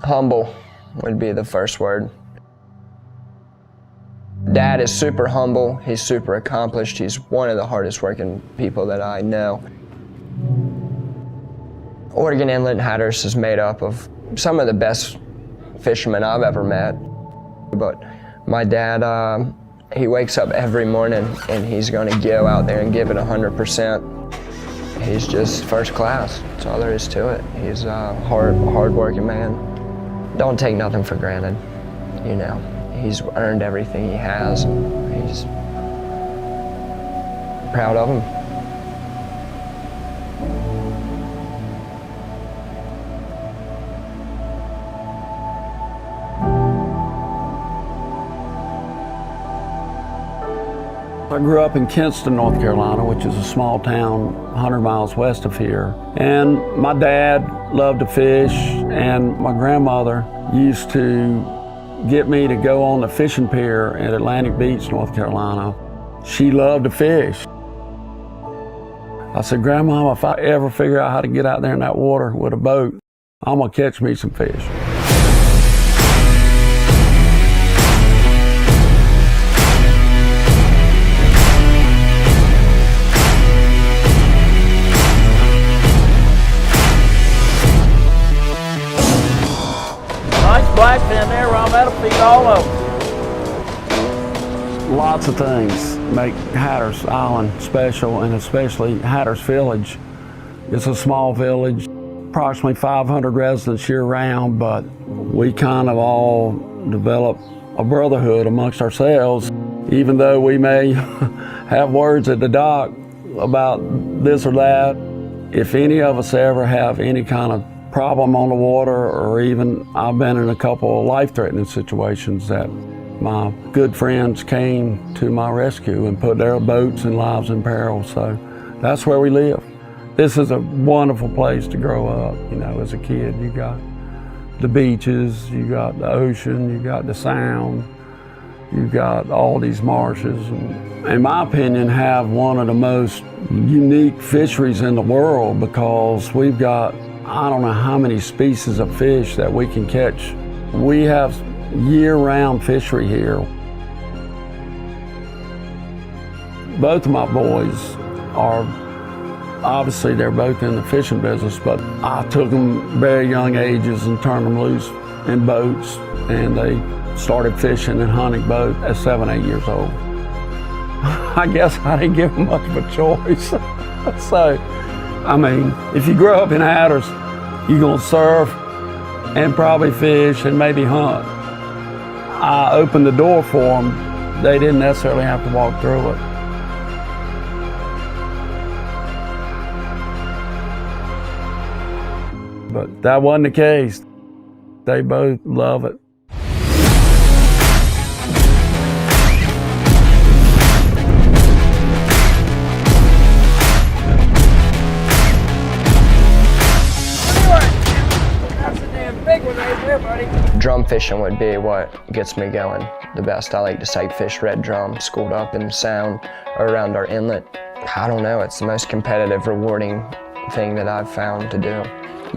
Humble would be the first word. Dad is super humble, he's super accomplished, he's one of the hardest working people that I know. Oregon Inlet and Hatteras is made up of some of the best fishermen I've ever met. But my dad, he wakes up every morning and he's gonna go out there and give it 100%. He's just first class, that's all there is to it. He's a hard-working man. Don't take nothing for granted, you know. He's earned everything he has, and he's proud of him. I grew up in Kinston, North Carolina, which is a small town 100 miles west of here. And my dad loved to fish, and my grandmother used to get me to go on the fishing pier at Atlantic Beach, North Carolina. She loved to fish. I said, Grandma, if I ever figure out how to get out there in that water with a boat, I'm gonna catch me some fish. Blackfin there, Ron, that'll feed all of them. Lots of things make Hatteras Island special, and especially Hatteras Village. It's a small village, approximately 500 residents year-round, but we kind of all develop a brotherhood amongst ourselves. Even though we may have words at the dock about this or that, if any of us ever have any kind of problem on the water, or even I've been in a couple of life-threatening situations that my good friends came to my rescue and put their boats and lives in peril. So that's where we live. This is a wonderful place to grow up. You know, as a kid, you got the beaches, you got the ocean, you got the sound, you got all these marshes, and in my opinion, have one of the most unique fisheries in the world, because we've got, I don't know how many species of fish that we can catch. We have year-round fishery here. Both of my boys are, obviously they're both in the fishing business, but I took them very young ages and turned them loose in boats, and they started fishing and hunting boat at 7, 8 years old. I guess I didn't give them much of a choice. So, I mean, if you grow up in Hatteras, you're gonna surf and probably fish and maybe hunt. I opened the door for them. They didn't necessarily have to walk through it. But that wasn't the case. They both love it. Drum fishing would be what gets me going the best. I like to sight fish red drum, schooled up in sound or around our inlet. I don't know, it's the most competitive, rewarding thing that I've found to do.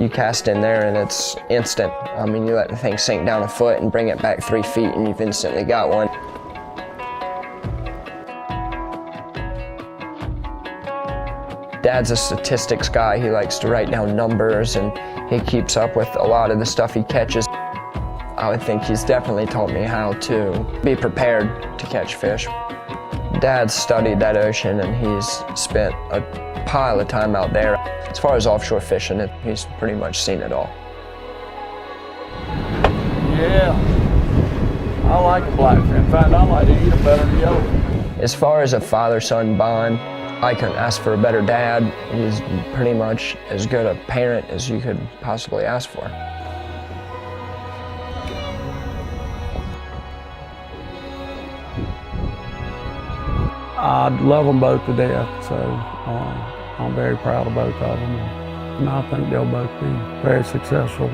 You cast in there and it's instant. I mean, you let the thing sink down a foot and bring it back 3 feet and you've instantly got one. Dad's a statistics guy. He likes to write down numbers and he keeps up with a lot of the stuff he catches. I would think he's definitely taught me how to be prepared to catch fish. Dad's studied that ocean and he's spent a pile of time out there. As far as offshore fishing, he's pretty much seen it all. Yeah, I like a blackfin. In fact, I like to eat them better than yellowfin. As far as a father-son bond, I couldn't ask for a better dad. He's pretty much as good a parent as you could possibly ask for. I love them both to death, so I'm very proud of both of them. And I think they'll both be very successful